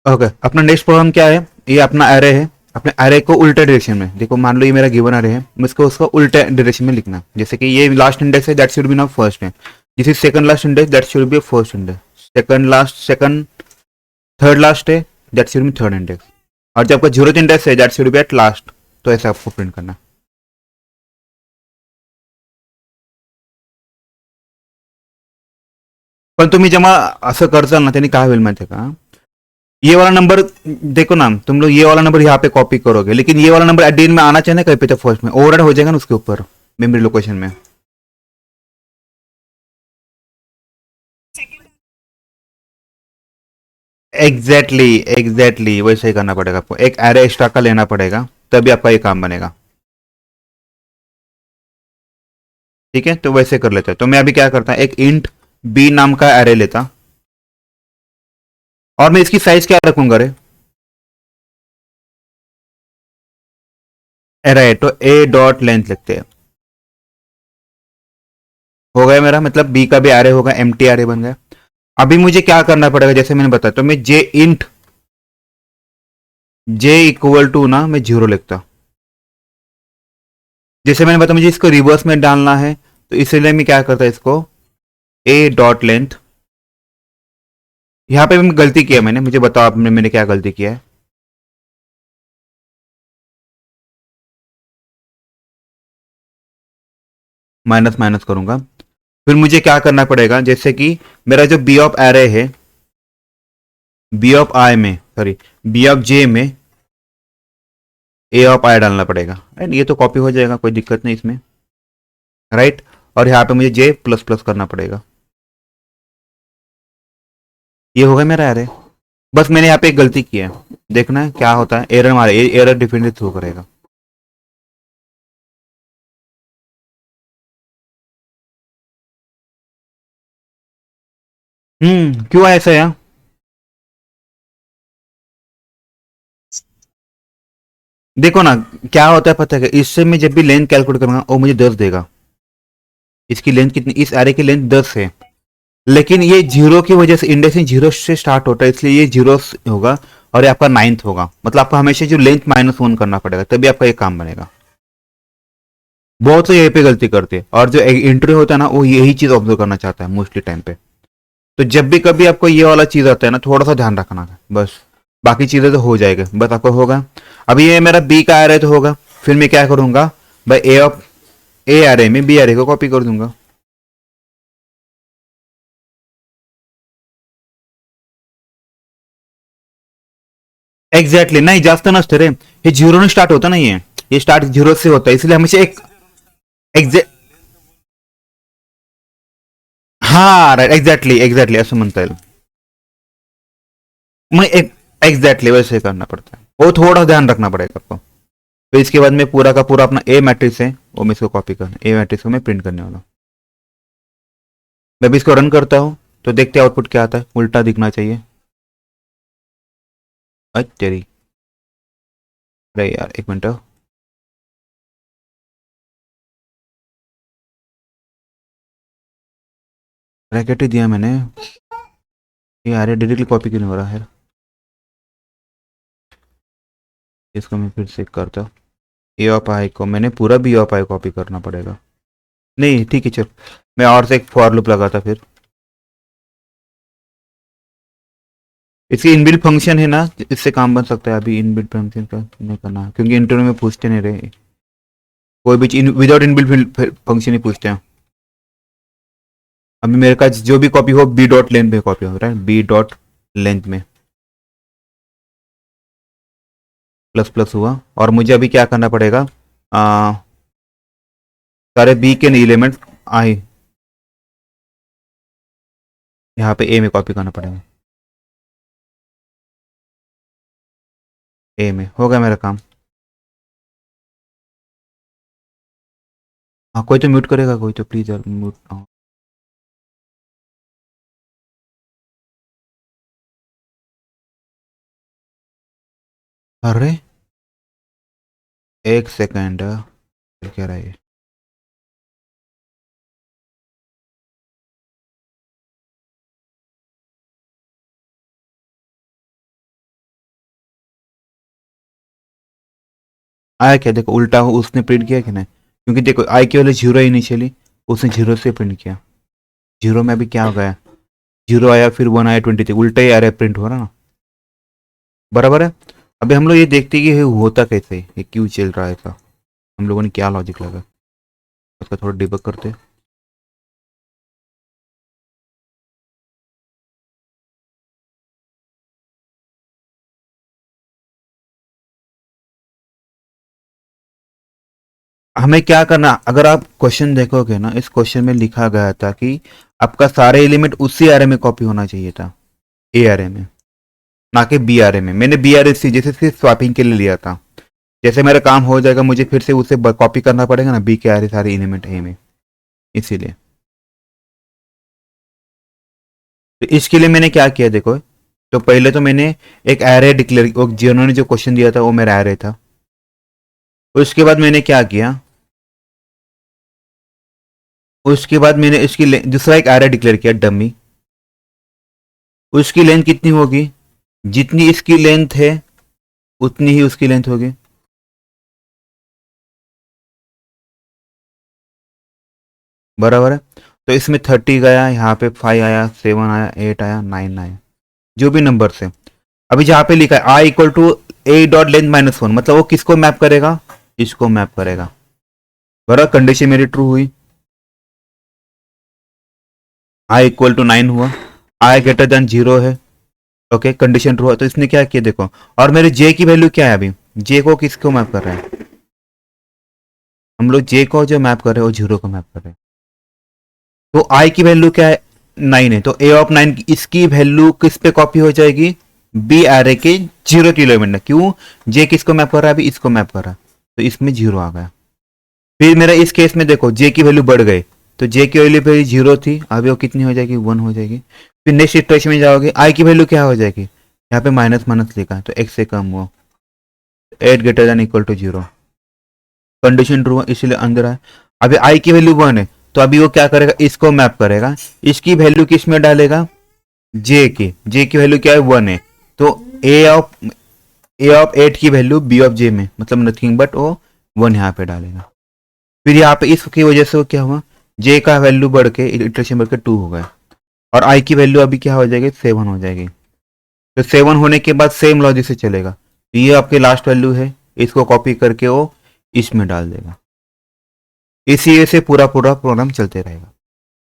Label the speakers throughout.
Speaker 1: Okay, अपना next problem क्या है? ये अपना एरे है। अपने एरे को उल्टे डायरेक्शन में देखो, मान लो ये मेरा गिवन एरे है, मुझको उसको उल्टे डायरेक्शन में लिखना है। जैसे कि ये लास्ट इंडेक्स है, that should be now first है। This is second last index, that should be first index. Second last, second, third last है, that should be third index. और जब आपका जीरोथ इंडेक्स है, that should be at last. तो ऐसे आपको print करना है। पण तुम्ही जेव्हा असं करचाल ना, त्यांनी काय होईल माहिती आहे का? ये वाला नंबर, देखो ना तुम लोग, ये वाला नंबर यहाँ पे कॉपी करोगे, लेकिन ये वाला नंबर एट द एंड में आना चाहिए ना कहीं पे, तो फर्स्ट में ओवरराइड हो जाएगा ना उसके ऊपर, मेमोरी लोकेशन में। एग्जैक्टली एग्जैक्टली वैसे ही करना पड़ेगा आपको, एक एरे एक्स्ट्रा का लेना पड़ेगा, तभी आपका ये काम बनेगा। ठीक है, तो वैसे कर लेते हैं। तो मैं अभी क्या करता, एक इंट बी नाम का एरे लेता, और मैं इसकी साइज क्या रखूंगा रे? एरे तो ए डॉट लेंथ लिखते हैं। हो गया मेरा, मतलब बी का भी एरे होगा, एम टी एरे बन गया। अभी मुझे क्या करना पड़ेगा, जैसे मैंने बताया, तो मैं जे इंट जे इक्वल टू ना मैं जीरो लिखता। जैसे मैंने बताया मुझे इसको रिवर्स में डालना है, तो इसलिए मैं क्या करता इसको ए डॉट लेंथ। यहाँ पे मैं गलती किया मैंने, मुझे बताओ आपने मैंने क्या गलती किया है? माइनस माइनस करूंगा। फिर मुझे क्या करना पड़ेगा, जैसे कि मेरा जो बी ऑफ एरे है, बी ऑफ आई में, सॉरी, बी ऑफ जे में ए ऑफ आई डालना पड़ेगा, राइट? ये तो कॉपी हो जाएगा, कोई दिक्कत नहीं इसमें, राइट? और यहाँ पे मुझे जे प्लस प्लस करना पड़ेगा। ये होगा मेरा एरे। बस मैंने यहाँ पे एक गलती की है, देखना है क्या होता है, एरर मारे, एरर डिफरेंटली थ्रो करेगा। क्यों ऐसा है? देखो ना, क्या होता है पता है? इससे मैं जब भी लेंथ कैलकुलेट करूंगा, वो मुझे 10 देगा। इसकी लेंथ कितनी, इस एरे की लेंथ 10 है। लेकिन ये जीरो की वजह से, इंडेक्सिंग जीरो से स्टार्ट होता है, इसलिए ये जीरो होगा, और ये आपका नाइन्थ होगा। मतलब आपको हमेशा जो लेंथ माइनस वन करना पड़ेगा, तभी आपका ये काम बनेगा। बहुत से यही पे गलती करते हैं, और जो इंटरव्यू होता है ना, वो यही चीज ऑब्जर्व करना चाहता है मोस्टली टाइम पे। तो जब भी कभी आपको ये वाला चीज आता है ना, थोड़ा सा ध्यान रखना है बस। बाकी चीजें तो हो जाएगा, बस आपको होगा। अभी ये मेरा बी का एरे तो होगा, फिर मैं क्या करूंगा भाई, ए ऑफ ए एरे में बी एरे को कॉपी कर दूंगा। एग्जैक्टली नहीं, जास्त नसते रे, हे झिरो स्टार्ट होता नाही है, ये स्टार्ट झिरो से होता है, इसलिए हमेशा एक एग्जैक्ट, हाँ राइट, एग्जैक्टली एग्जैक्टली असं म्हणता येईल। मग एक एग्जैक्टली वैसे ही करना पड़ता है, वो थोड़ा ध्यान रखना पड़ेगा आपको। तो इसके बाद में पूरा का पूरा अपना ए मैट्रिक्स है, वो मैं इसको कॉपी करना, ए मैट्रिक्स को मैं प्रिंट करने वाला हूँ। मैं भी इसको रन करता हूँ, तो देखते हैं आउटपुट क्या आता है, उल्टा दिखना चाहिए। तेरी, अरे यार एक मिनट। ब्रैकेट ही दिया मैंने, ये यार डायरेक्टली कॉपी क्यों नहीं हो रहा है? इसको मैं फिर से करता हूँ। ए ऑफ आई को मैंने पूरा बी ऑफ आई कॉपी करना पड़ेगा। नहीं ठीक है, चल मैं और से एक फॉर लूप लगाता फिर। इसकी इनबिल्ट फंक्शन है ना, इससे काम बन सकता है। अभी इनबिल्ट फंक्शन का नहीं करना है, क्योंकि इंटरव्यू में पूछते नहीं रहे, कोई भी चीज विदाउट इनबिल्ट फंक्शन ही पूछते हैं। अभी मेरे का जो भी कॉपी हो, बी डॉट लेंथ में कॉपी हो रहा है, बी डॉट लेंथ में प्लस प्लस हुआ। और मुझे अभी क्या करना पड़ेगा, आ, सारे बी के एलिमेंट आई यहाँ पे ए में कॉपी करना पड़ेगा। ए में हो गया मेरा काम। हाँ, कोई तो म्यूट करेगा, कोई तो प्लीज यार म्यूट। अरे एक सेकेंड, क्या रहा है ये? आया क्या, देखो उल्टा हो उसने प्रिंट किया कि नहीं, क्योंकि देखो आई की वैल्यू जीरो है इनिशियली, उसने जीरो से प्रिंट किया, जीरो में अभी क्या हो गया, जीरो आया फिर वन आया 23, उल्टा ही आ रहा है प्रिंट हो रहा ना, बराबर है। अभी हम लोग ये देखते हैं कि ये होता कैसे, ये क्यों चल रहा है ऐसा, हम लोगों ने क्या लॉजिक लगा, उसका थोड़ा डिबग करते हैं। हमें क्या करना, अगर आप क्वेश्चन देखोगे ना, इस क्वेश्चन में लिखा गया था कि आपका सारे एलिमेंट उसी एरे में कॉपी होना चाहिए था, ए एरे में, ना कि बी एरे में। मैंने बी एरे सी जैसे सिर्फ स्वैपिंग के लिए लिया था, जैसे मेरा काम हो जाएगा मुझे फिर से उसे कॉपी करना पड़ेगा ना, बी के एरे सारे एलिमेंट ए में, इसीलिए। तो इसके लिए मैंने क्या किया देखो, तो पहले तो मैंने एक एरे डिक्लेयर, जिन्होंने जो क्वेश्चन दिया था वो मेरा एरे था, उसके बाद मैंने क्या किया, उसके बाद मैंने इसकी दूसरा एक एरे डिक्लेयर किया डमी, उसकी लेंथ कितनी होगी, जितनी इसकी लेंथ है उतनी ही उसकी लेंथ होगी, बराबर है। तो इसमें 30 गया, यहाँ पे 5 आया, 7 आया, 8 आया, 9 आया, जो भी नंबर से। अभी जहाँ पे लिखा है I equal to A dot length minus one, मतलब वो किसको मैप करेगा, इसको मैप करेगा, बराबर। कंडीशन मेरी ट्रू हुई, आई इक्वल टू 9 हुआ, आई ग्रेटर देन 0 है, ओके कंडीशन ट्रू है। तो इसने क्या किया देखो, और मेरे जे की वैल्यू क्या है, अभी जे को किसको मैप कर रहे हैं, हम लोग जे को जो मैप कर रहे हैं वो जीरो को मैप कर रहे हैं। तो आई की वैल्यू क्या है, 9 है, तो ए ऑफ 9 इसकी वैल्यू किस पे कॉपी हो जाएगी, बी एरे के जीरो के एलिमेंट में, क्यों, जे किसको मैप कर रहा है, अभी इसको मैप कर रहा है, तो इसमें जीरो आ गया। फिर मेरा इस केस में देखो जे की वैल्यू बढ़ गई, तो जे की वैल्यू पहले जीरो थी, अभी वो कितनी हो जाएगी, वन हो जाएगी। फिर नेक्स्ट इटरेशन में जाओगे, आई की वैल्यू क्या हो जाएगी, यहाँ पे माइनस माइनस लिखा है तो एक्स से कम हुआ, 8 greater than equal to zero, condition true है इसलिए अंदर है। अभी आई की वैल्यू वन है, तो अभी वो क्या करेगा, इसको मैप करेगा, इसकी वैल्यू किस में डालेगा, जे की वैल्यू क्या है, वन है, तो ए ऑफ 8 की वैल्यू बी ऑफ जे में, मतलब नथिंग बट वो वन यहाँ पे डालेगा। फिर यहाँ पे इसकी वजह से वो क्या हुआ, जे का वैल्यू बढ़ के इटरेशन बढ़ के 2 हो गया, और आई की वैल्यू अभी क्या हो जाएगी, 7 हो जाएगी। तो 7 होने के बाद सेम लॉजिक से चलेगा, तो ये आपकी लास्ट वैल्यू है, इसको कॉपी करके वो इसमें डाल देगा, इसी वजह से पूरा पूरा प्रोग्राम चलते रहेगा।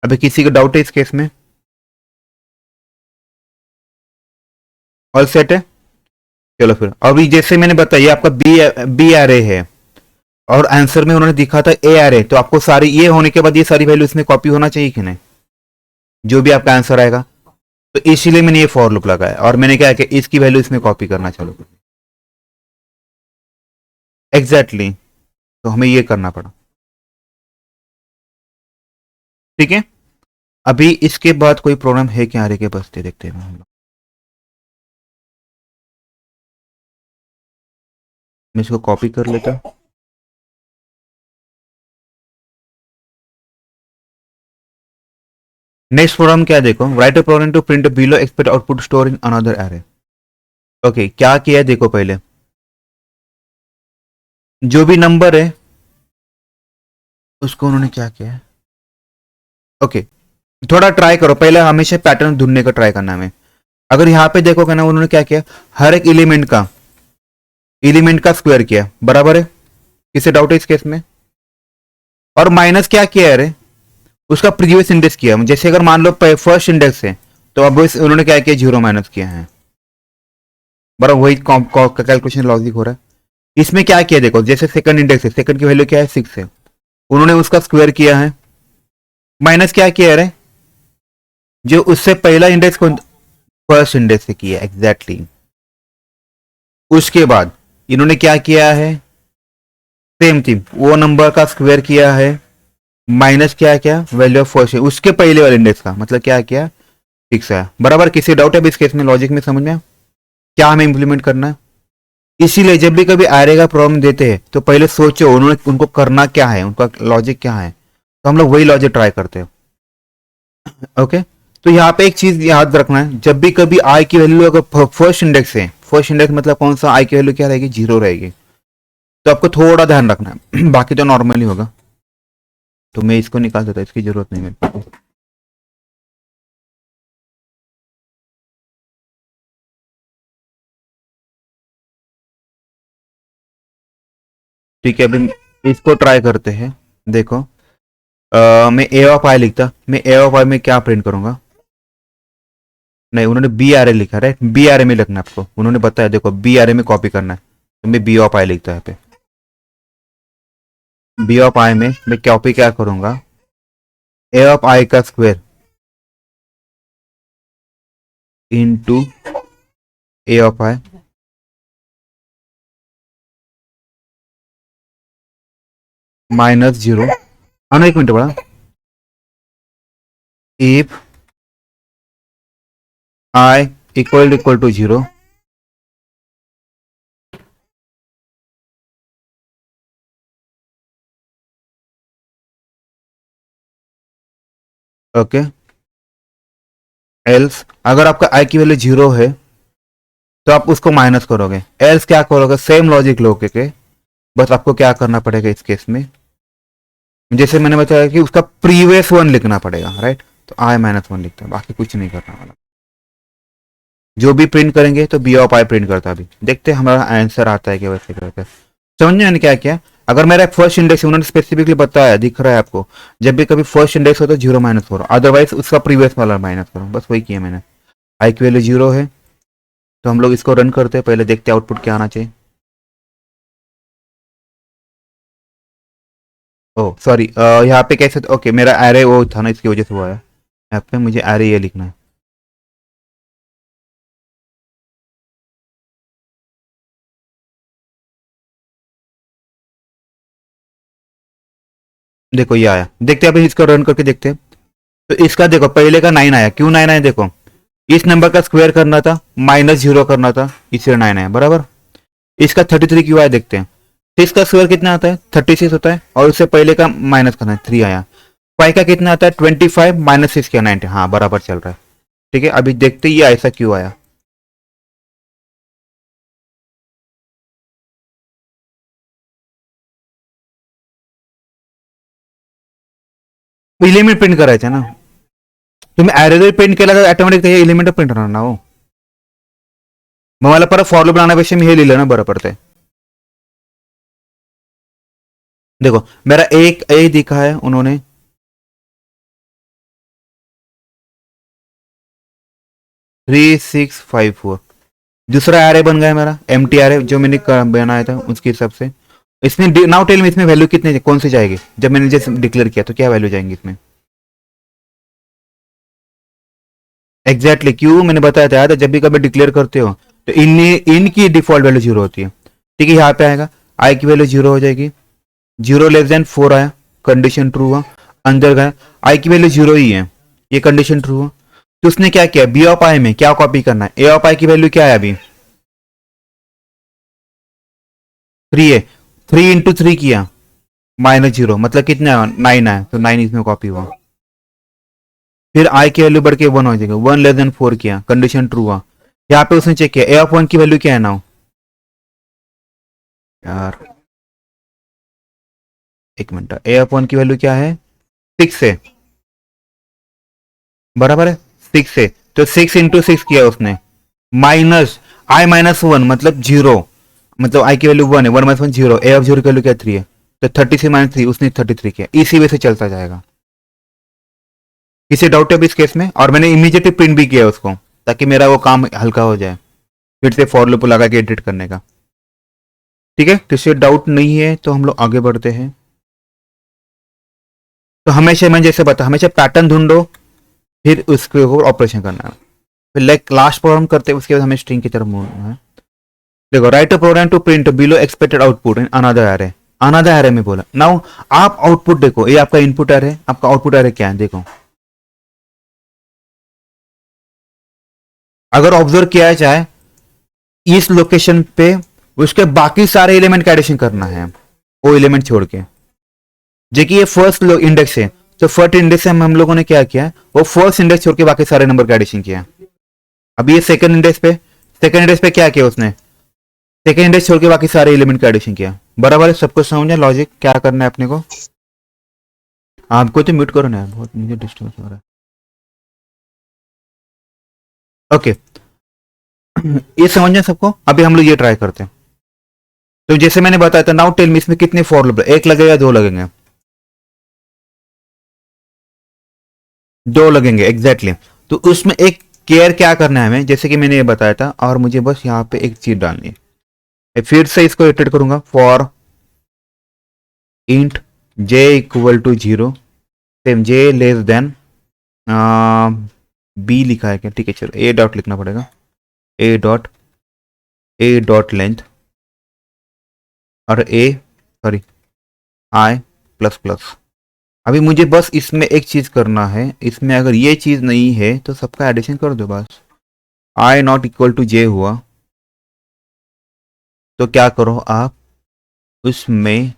Speaker 1: अभी किसी का डाउट है इस केस में, ऑल सेट है। चलो फिर अभी जैसे मैंने बताया आपका बी एरे है, और आंसर में उन्होंने दिखा था ए एरे, तो आपको सारी ये होने के बाद ये सारी वैल्यू इसमें कॉपी होना चाहिए कि नहीं, जो भी आपका आंसर आएगा। तो इसीलिए मैंने ये फॉर लूप लगाया, और मैंने क्या किया, इसकी वैल्यू इसमें कॉपी करना चालू कर, एग्जैक्टली तो हमें ये करना पड़ा, ठीक है। अभी इसके बाद कोई प्रॉब्लम है क्या, आगे के बसते देखते हैं हम लोग। मैं इसको कॉपी कर लेता, नेक्स्ट प्रोग्राम क्या देखो, write a program to print below expect output store in another array. Okay क्या किया है देखो, पहले जो भी नंबर है उसको उन्होंने क्या किया है, ओके थोड़ा ट्राई करो, पहले हमेशा पैटर्न ढूंढने का ट्राई करना है। अगर यहाँ पे देखोगे ना, उन्होंने क्या किया, हर एक एलिमेंट का स्क्वायर किया, बराबर है, किसे डाउट है इस केस में, और माइनस क्या किया है, अरे उसका प्रीवियस इंडेक्स किया, जैसे अगर मान लो फर्स्ट इंडेक्स है, तो अब उन्होंने क्या किया, जीरो माइनस किया है, बराबर वही कैलकुलेशन लॉजिक हो रहा है। इसमें क्या किया देखो, जैसे सेकंड इंडेक्स है, सेकंड की वैल्यू क्या है, 6 है, उन्होंने उसका स्क्वायर किया है, माइनस क्या किया है, जो उससे पहला इंडेक्स को फर्स्ट इंडेक्स से किया, एग्जैक्टली उसके बाद इन्होंने क्या किया है, सेम थिंग वो नंबर का स्क्वायर किया है, माइनस क्या क्या वैल्यू ऑफ फर्स्ट उसके पहले वाले इंडेक्स का, मतलब क्या किया, 6 है, बराबर। किसी डाउट है इस केस में, लॉजिक में समझ में क्या हमें इंप्लीमेंट करना है। इसीलिए जब भी कभी एरे का प्रॉब्लम देते हैं तो पहले सोचो उन्होंने उनको करना क्या है, उनका लॉजिक क्या है, तो हम लोग वही लॉजिक ट्राई करते हैं, ओके। तो यहाँ पे एक चीज याद रखना है, जब भी कभी आई की वैल्यू अगर फर्स्ट इंडेक्स है, फर्स्ट इंडेक्स मतलब कौन सा, आई की वैल्यू क्या रहेगी, जीरो रहेगी, तो आपको थोड़ा ध्यान रखना है बाकी तो नॉर्मल ही होगा। तो मैं इसको निकाल देता, इसकी जरूरत नहीं मेरे को। ठीक है, अभी इसको ट्राई करते हैं। देखो, मैं ए ऑफ आई लिखता, मैं ए ऑफ आई में क्या प्रिंट करूंगा? नहीं, उन्होंने बी आर ए लिखा, राइट? बी आर ए में लिखना है आपको, उन्होंने बताया, देखो बी आर ए में कॉपी करना है। तो मैं बी ऑफ आई लिखता है पे। बी ऑफ आई में मैं कॉपी क्या करूंगा? ए ऑफ आई का square into A of I minus zero. आना एक मिनट बड़ा। If I equal to zero, okay. Else अगर आपका आई की वैल्यू जीरो है तो आप उसको माइनस करोगे। एल्स क्या करोगे? सेम लॉजिक लोगे के, बस आपको क्या करना पड़ेगा इस केस में, जैसे मैंने बताया कि उसका प्रीवियस वन लिखना पड़ेगा, राइट? तो आई माइनस वन लिखता है, बाकी कुछ नहीं करना वाला। जो भी प्रिंट करेंगे तो बी ऑफ आई प्रिंट करता है। अभी देखते हैं हमारा आंसर आता है कि वैसे करके। समझ में मैंने क्या किया? अगर मेरा फर्स्ट इंडेक्स उन्होंने स्पेसिफिकली बताया, दिख रहा है आपको, जब भी कभी फर्स्ट इंडेक्स हो तो जीरो माइनस करो, अदरवाइज उसका प्रीवियस वाला माइनस करो, बस वही किया मैंने। आई की वैल्यू जीरो है तो हम लोग इसको रन करते हैं, पहले देखते हैं आउटपुट क्या आना चाहिए। ओह सॉरी, यहाँ पे कैसे? ओके, मेरा एरे वो था ना, इसकी वजह से हुआ है। यहाँ पे मुझे एरे ये लिखना है। देखो ये आया, देखते हैं अभी इसको रन करके देखते हैं। तो इसका देखो पहले का 9 आया, क्यों 9 आया? देखो इस नंबर का स्क्वायर करना था, माइनस जीरो करना था, इसलिए 9 आया, बराबर। इसका 33 क्यों आया देखते हैं। 6 का स्क्वायर कितना आता है? 36 होता है, और उससे पहले का माइनस करना है, 3 आया। 5 का कितना आता है? 25 माइनस 6 क्या? 90। हाँ बराबर चल रहा है। ठीक है, अभी देखते ये ऐसा क्यों आया। एलिमेंट प्रिंट करायचं ना तुम्ही, ऍरे प्रिंट केला तर ऑटोमॅटिक ते एलिमेंट प्रिंट होणार ना हो। मग मला परत फॉर्म्युला बनाण्यापेक्षा मी हे लिहिलं ना बरं पडतंय। देखो मेरा एक ए दिखा है उन्होंने, 3654। दूसरा एरे बन गया मेरा एम टी एरे जो मैंने बनाया था उसके हिसाब से। इसमें नाउ टेल में इसमें वैल्यू कितने कौन सी जाएगी? जब मैंने जैसे डिक्लेयर किया तो क्या वैल्यू जाएंगी इसमें? एग्जैक्टली क्यों मैंने बताया था यार, जब भी कभी डिक्लेयर करते हो तो इनकी डिफॉल्ट वैल्यू जीरो होती है। ठीक है, यहाँ पे आएगा आई की वैल्यू जीरो हो जाएगी। जीरो लेस देन 4 आया, कंडीशन ट्रू हुआ, अंदर गया, आई की वैल्यू जीरो ही है, ये कंडीशन ट्रू हुआ। तो उसने क्या किया? बी ऑफ आई में क्या कॉपी करना है? ए ऑफ आई की वैल्यू क्या है अभी? 3 है, 3 इंटू 3 किया, माइनस जीरो, मतलब कितना? 9 आया, तो 9 इसमें कॉपी हुआ। फिर आई की वैल्यू बढ़ के 1 हो जाएगा, 1 लेस देन 4 किया, कंडीशन ट्रू हुआ। यहाँ पे उसने चेक किया ए ऑफ वन की वैल्यू क्या है नाउ? यार एक मिनट, ए ऑफ वन की वैल्यू क्या है? 6 है, बराबर है, 6 है। तो 6 इंटू 6 किया उसने, माइनस आई माइनस वन मतलब जीरो, मतलब आई की वैल्यू 1 है, 1 minus 1 zero, A of zero की वैल्यू क्या? 3 है। तो 30 से माइनस 3 उसने 33 किया, इसी वजह से चलता जाएगा। किसी डाउट है अभी इस केस में? और मैंने इमीडिएटली प्रिंट भी किया उसको ताकि मेरा वो काम हल्का हो जाए, फिर से फॉर लूप लगा के एडिट करने का। ठीक है, किसी डाउट नहीं है तो हम लोग आगे बढ़ते हैं। तो हमेशा मैं जैसे बता, हमेशा पैटर्न ढूंढो, फिर उसके ऊपर ऑपरेशन करना है। फिर लाइक लास्ट प्रोग्राम करते हैं, उसके बाद हमें स्ट्रिंग की तरफ मूवना है। देखो write a program to print below expected output in another array. Another array में बोला नाउ, आप आउटपुट देखो, ये आपका इनपुट एरे, आपका आउटपुट एरे क्या है देखो। अगर ऑब्जर्व किया जाए इस लोकेशन पे उसके बाकी सारे एलिमेंट का एडिशन करना है, वो एलिमेंट छोड़ के। जो कि ये फर्स्ट इंडेक्स है, तो फर्स्ट इंडेक्स में हम लोगों ने क्या किया? वो फर्स्ट इंडेक्स छोड़ के बाकी सारे नंबर का एडिशन किया। अभी ये सेकंड इंडेक्स पे क्या किया उसने? सेकेंड इंडेक्स छोड़ के बाकी सारे एलिमेंट का एडिशन किया। बराबर है, सबको समझा लॉजिक क्या करना है अपने को? आपको तो म्यूट करो ना, बहुत मुझे डिस्टर्ब हो रहा है। ओके ये समझना सबको। अभी हम लोग ये ट्राई करते हैं। तो जैसे मैंने बताया था, नाउ टेल मी इसमें कितने फॉर लूप, एक लगेगा दो लगेंगे? दो लगेंगे एग्जैक्टली तो उसमें एक केयर क्या करना है हमें, जैसे कि मैंने ये बताया था, और मुझे बस यहाँ पे एक चीज डालनी है। मैं फिर से इसको इटरेट करूंगा, for int j equal to 0, same j less than b लिखा है क्या? ठीक है चलो ए डॉट लिखना पड़ेगा, ए डॉट लेंथ और ए सॉरी आई प्लस प्लस। अभी मुझे बस इसमें एक चीज करना है, इसमें अगर ये चीज नहीं है तो सबका एडिशन कर दो बस। आई नॉट इक्वल टू जे हुआ तो क्या करो आप, उसमें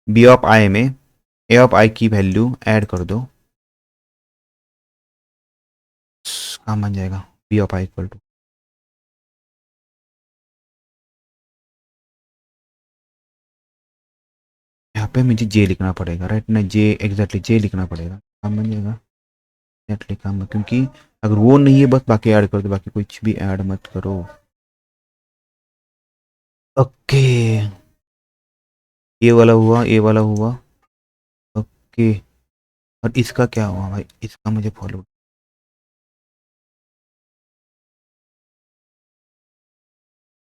Speaker 1: बी ऑफ आई में ए ऑफ आई की वैल्यू ऐड कर दो, काम बन जाएगा b of i equal to, यहाँ पे मुझे जे लिखना पड़ेगा राइट ना, जे एग्जैक्टली जे लिखना पड़ेगा, काम बन जाएगा एग्जैक्टली काम। क्योंकि अगर वो नहीं है बस बाकी ऐड कर दो, बाकी कुछ भी ऐड मत करो। ओके ये वाला हुआ, ये वाला हुआ। ओके और इसका क्या हुआ भाई, इसका मुझे फॉलो,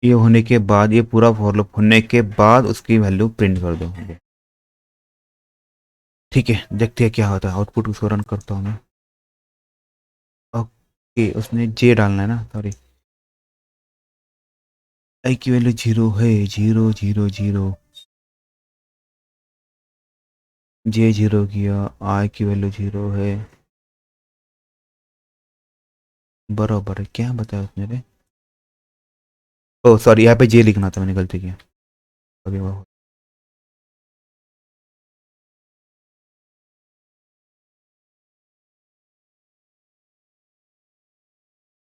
Speaker 1: ये होने के बाद, ये पूरा फॉलो होने के बाद उसकी वैल्यू प्रिंट कर दो मुझे। ठीक है देखते हैं क्या होता है, आउटपुट उसको रन करता हूँ मैं। ओके उसने जे डालना है ना, सॉरी आई की वैल्यू 0 है, 0 0 0, जे 0 किया, आई की वैल्यू 0 है, बराबर है। क्या बताया उसने रे, ओ सॉरी यहाँ पे जे लिखना था, मैंने गलती किया अभी वो।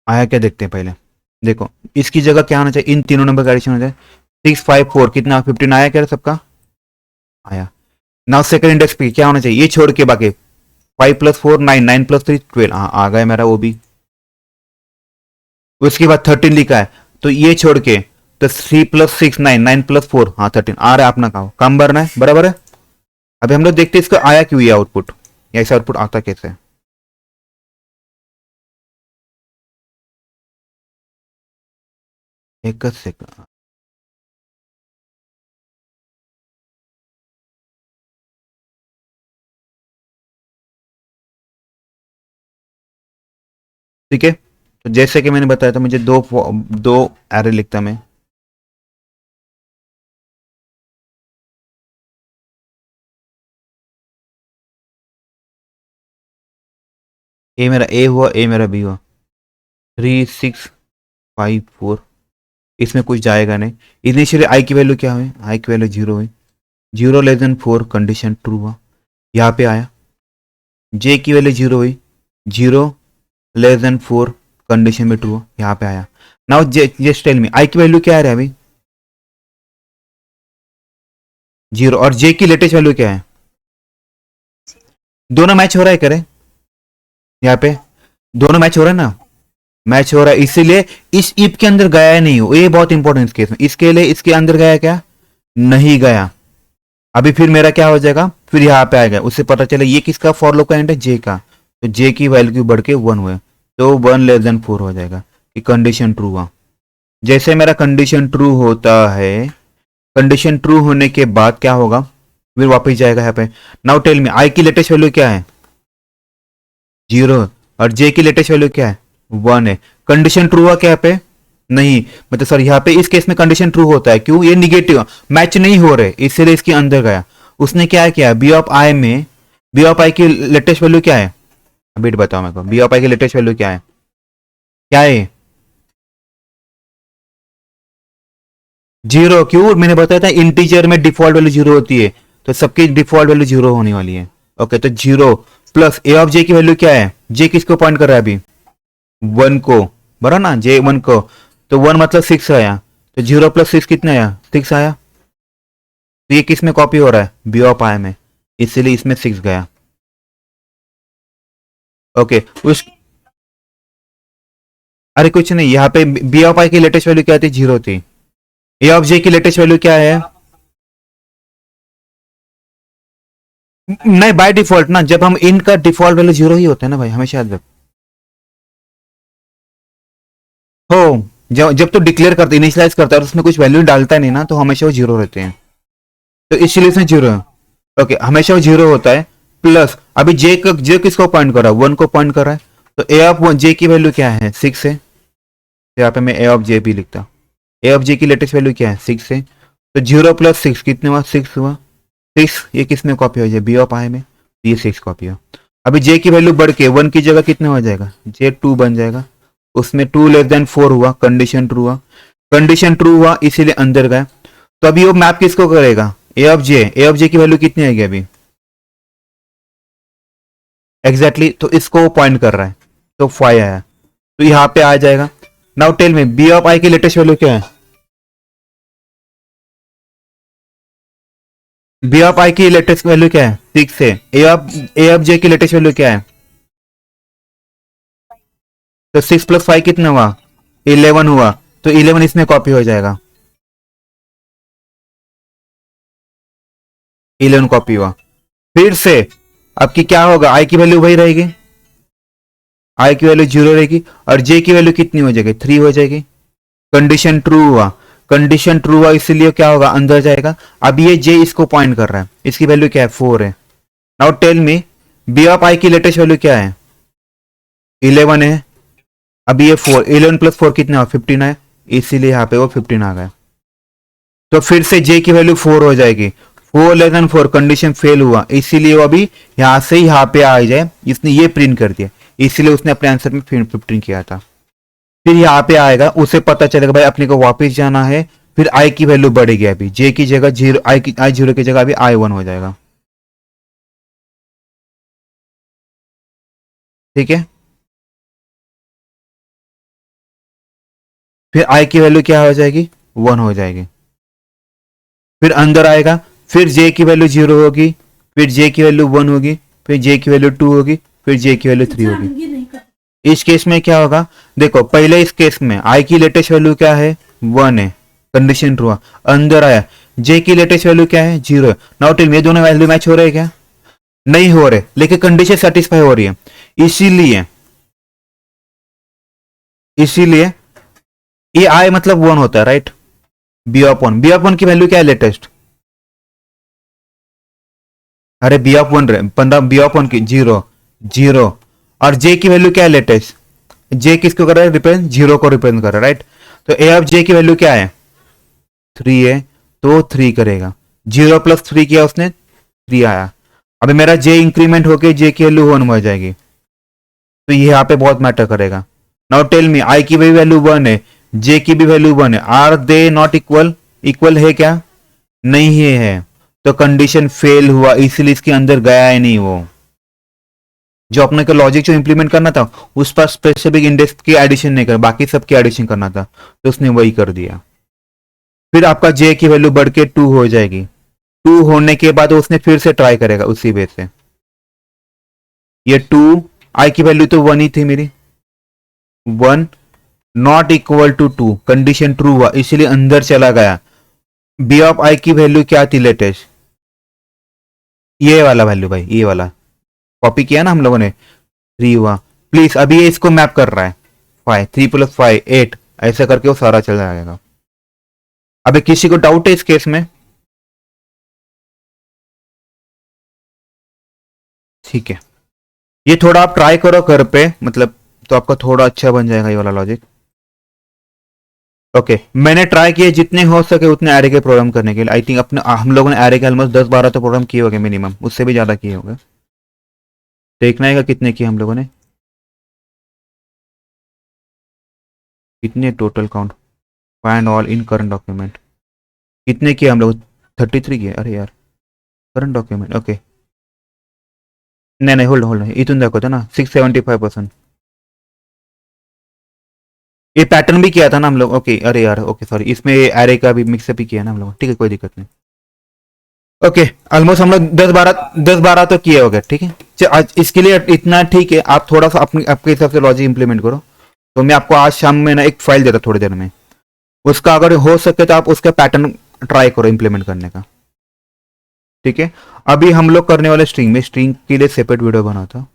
Speaker 1: आया क्या देखते हैं पहले, देखो इसकी जगह क्या होना चाहिए, इन तीनों नंबर का एडिशन हो जाए। 654 कितना 15 आया क्या सबका? आया। नाउ सेकंड इंडेक्स पे क्या होना चाहिए, ये छोड़ के बाकी 5 प्लस 4 9, 9 प्लस 3 12, हाँ आ गया मेरा वो भी। उसके बाद 13 लिखा है, तो ये छोड़ के तो 3 प्लस 6 9, 9 प्लस 4 हाँ 13 आ रहा है, अपना काम भरना है बराबर है। अभी हम लोग देखते हैं इसका आया क्यों ये आउटपुट, या ऐसा आउटपुट आता कैसे है। एक सेकंड, ठीक है तो जैसे कि मैंने बताया था, मुझे दो एरे लिखता मैं, ए मेरा ए हुआ, ए मेरा बी हुआ, 3 6 5 4, इसमें कुछ जाएगा नहीं। इनिशियली आई की वैल्यू क्या हुई, आई की वैल्यू 0 हुई, 0 लेस देन 4 कंडीशन ट्रू हुआ, यहाँ पे आया। जे की वैल्यू 0 हुई, 0 लेस देन 4 कंडीशन में ट्रू हुआ, यहाँ पे आया। नाउ जस्ट टेल मी आई की वैल्यू क्या है अभी, 0, और जे की लेटेस्ट वैल्यू क्या है? दोनों मैच हो रहा है करे, यहाँ पे दोनों मैच हो रहा है ना, मैच हो रहा है, इसीलिए इस इफ के अंदर गया है नहीं हो, ये बहुत इंपॉर्टेंट इस केस में, इसके लिए इसके अंदर गया क्या, नहीं गया। अभी फिर मेरा क्या हो जाएगा, फिर यहाँ पे आएगा, उससे पता चले ये किसका फॉर लूप का एंड है, जे का, तो जे की वैल्यू बढ़ के 1 हुए, तो 1 लेस देन 4 हो जाएगा कि कंडीशन ट्रू हुआ। जैसे मेरा कंडीशन ट्रू होता है, कंडीशन ट्रू होने के बाद क्या होगा, फिर वापस जाएगा यहाँ पे। नाउ टेल मी आई की लेटेस्ट वैल्यू क्या है, 0, और जे की लेटेस्ट वैल्यू क्या है, 1 है। कंडीशन ट्रू हुआ क्या यहाँ पे, नहीं, मतलब सर यहाँ पे इस केस में कंडीशन ट्रू होता है, क्यों, ये निगेटिव मैच नहीं हो रहे, इसलिए इसके अंदर गया। उसने क्या किया, बी ऑफ आई में, बी ऑफ आई की लेटेस्ट वैल्यू क्या है, अभी बताओ मेरे को, बी ऑफ आई की लेटेस्ट वैल्यू क्या है, क्या है, 0, क्यों, मैंने बताया था इंटीजर में डिफॉल्ट वैल्यू 0 होती है, तो सबकी डिफॉल्ट वैल्यू 0 होने वाली है। ओके तो 0 प्लस ए ऑफ जे की वैल्यू क्या है, जे किसको पॉइंट कर रहा है अभी, 1 को, बरा ना, जे 1 को, तो 1 मतलब 6 आया, तो 0 + 6 कितना आया, 6 आया। तो ये किस में कॉपी हो रहा है, बी ऑफ आई में, इसीलिए इसमें 6 गया। ओके उस, अरे कुछ नहीं, यहाँ पे बी ऑफ आई की लेटेस्ट वैल्यू क्या थी, 0 थी। ए ऑफ जे की लेटेस्ट वैल्यू क्या है, नहीं बाय डिफॉल्ट ना, जब हम इन का डिफॉल्ट वैल्यू 0 ही होता है ना भाई, हमेशा याद रख। हो, जब तो डिक्लेयर करते इनिशियलाइज करता है और उसमें कुछ वैल्यू डालता नहीं ना, तो हमेशा वो 0 रहते हैं, तो इसलिए इसमें 0 है। ओके हमेशा वो 0 होता है। प्लस अभी जे किसको पॉइंट कर रहा है, 1 को पॉइंट कर रहा है, तो ए ऑफ जे की वैल्यू क्या है, 6 है। तो यहाँ पे मैं ए ऑफ जे भी लिखता, ए ऑफ जे की लेटेस्ट वैल्यू क्या है, 6 है। तो 0 + 6 कितने हुआ, 6 हुआ। 6 ये किस में कॉपी हो जाए, बी ऑफ आई में, तो ये 6 कॉपी हो। अभी जे की वैल्यू बढ़ के 1 की जगह कितना हो जाएगा, जे 2 बन जाएगा। उसमें 2 < 4 हुआ, कंडीशन ट्रू हुआ, कंडीशन ट्रू हुआ इसीलिए अंदर गया। तो अभी वो मैप किसको करेगा, ए ऑफ जे की वैल्यू कितनी आएगी अभी, एग्जैक्टली तो इसको पॉइंट कर रहा है, तो 5 आया, तो यहाँ पे आ जाएगा। नाउ टेल में बी ऑफ आई की लेटेस्ट वैल्यू क्या है, बी ऑफ आई की लेटेस्ट वैल्यू क्या है, 6 है। ए ऑफ जे की लेटेस्ट वैल्यू क्या है, तो 6 + 5 कितना हुआ, 11 हुआ, तो 11 इसमें कॉपी हो जाएगा, 11 कॉपी हुआ। फिर से आपकी क्या होगा, आई की वैल्यू वही रहेगी, आई की वैल्यू 0 रहेगी, और जे की वैल्यू कितनी हो जाएगी, 3 हो जाएगी। कंडीशन ट्रू हुआ, कंडीशन ट्रू हुआ इसीलिए क्या होगा, अंदर जाएगा। अब ये जे इसको पॉइंट कर रहा है, इसकी वैल्यू क्या है, 4 है। Now tell me B of I की लेटेस्ट वैल्यू क्या है, 11 है। अभी ये 4, 11 + 4 कितना, 15 है, इसीलिए यहाँ पे वो 15 आ गया। तो फिर से जे की वैल्यू 4 हो जाएगी, 4 < 4 कंडीशन फेल हुआ, इसीलिए वो अभी यहाँ से यहाँ पे आ जाए, इसने ये प्रिंट कर दिया, इसीलिए उसने अपने आंसर में 15 किया था। फिर यहाँ पे आएगा, उसे पता चलेगा भाई अपने को वापस जाना है, फिर आई की वैल्यू बढ़ेगी, अभी जे की जगह 0, आई 0 की जगह अभी आई 1 हो जाएगा, ठीक है। फिर आई की वैल्यू क्या हो जाएगी, 1 हो जाएगी। फिर अंदर आएगा, फिर जे की वैल्यू 0 होगी, फिर जे की वैल्यू 1 होगी, फिर जे की वैल्यू 2 होगी, फिर जे की वैल्यू 3 होगी। इस केस में क्या होगा, देखो पहले इस केस में आई की लेटेस्ट वैल्यू क्या है, 1 है, कंडीशन ट्रू, अंदर आया, जे की लेटेस्ट वैल्यू क्या है, 0 है। नाउ टेल मी ये दोनों वैल्यू मैच हो रहे हैं क्या, नहीं हो रहे, लेकिन कंडीशन सेटिस्फाई हो रही है, इसीलिए इसीलिए ये आई मतलब 1 होता है, राइट। बी ऑफ वन की वैल्यू क्या है लेटेस्ट, अरे b of one, 15, b of one की 0, 0, और जे की वैल्यू क्या है लेटेस्ट, जे किसको कर रहा है रिप्रेजेंट, 0 को रिप्रेजेंट कर रहा है, राइट। तो ए ऑफ जे की वैल्यू क्या है, 3 है, तो 3 करेगा, 0 + 3 किया उसने, 3 आया। अभी मेरा जे इंक्रीमेंट होके जे की वैल्यू 1 हो जाएगी, तो ये यहाँ पे बहुत मैटर करेगा। नाउ टेल मी आई की भी वैल्यू 1 है, जे की भी वैल्यू 1 है, are they not equal, equal है क्या, नहीं है, तो कंडीशन फेल हुआ, इसलिए इसके अंदर गया ही नहीं वो, जो अपने को लॉजिक जो इंप्लीमेंट करना था उस पर स्पेसिफिक इंडेक्स की एडिशन नहीं कर, बाकी सबकी एडिशन करना था, तो उसने वही कर दिया। फिर आपका जे की वैल्यू बढ़ के 2 हो जाएगी, 2 होने के बाद उसने फिर से ट्राई करेगा उसी बेस से, ये 2, आई की वैल्यू तो 1 ही थी मेरी, 1 not equal to 2, condition true हुआ इसलिए अंदर चला गया। बी ऑफ आई की वैल्यू क्या थी लेटेस्ट, ये वाला वैल्यू भाई, ये वाला कॉपी किया ना हम लोगों ने, 3 हुआ। प्लीज अभी ये इसको मैप कर रहा है, 5, 3 + 5 8, ऐसा करके वो सारा चल जाएगा। अबे किसी को डाउट है इस केस में, ठीक है, ये थोड़ा आप ट्राई करो घर पे, मतलब तो आपका थोड़ा अच्छा बन जाएगा ये वाला लॉजिक। ओके मैंने ट्राई किए जितने हो सके उतने एरे के प्रोग्राम करने के लिए, आई थिंक अपने हम लोगों ने एरे के ऑलमोस्ट 10-12 तो प्रोग्राम किए होंगे मिनिमम, उससे भी ज्यादा किए होंगे। देखना है कितने किए हम लोगों ने, कितने total count, find all in current document, कितने किए हम लोग, 33 किए, अरे यार करंट डॉक्यूमेंट, ओके नहीं नहीं होल्ड होल्ड इतने दाखवतं ना 675%, ये पैटर्न भी किया था ना हम लोग, ओके अरे यार ओके सॉरी, इसमें एरे का भी मिक्सअप ही किया ना हम लोग, ठीक है कोई दिक्कत नहीं। ओके ऑलमोस्ट हम लोग 10-12 तो किए हो गए, ठीक है। आज इसके लिए इतना ठीक है, आप थोड़ा सा अपने आपके हिसाब से लॉजिक इंप्लीमेंट करो। तो मैं आपको आज शाम में ना एक फाइल देता थोड़ी देर में, उसका अगर हो सके तो आप उसका पैटर्न ट्राई करो इंप्लीमेंट करने का, ठीक है। अभी हम लोग करने वाले स्ट्रिंग में, स्ट्रिंग के लिए सेपरेट वीडियो बना था।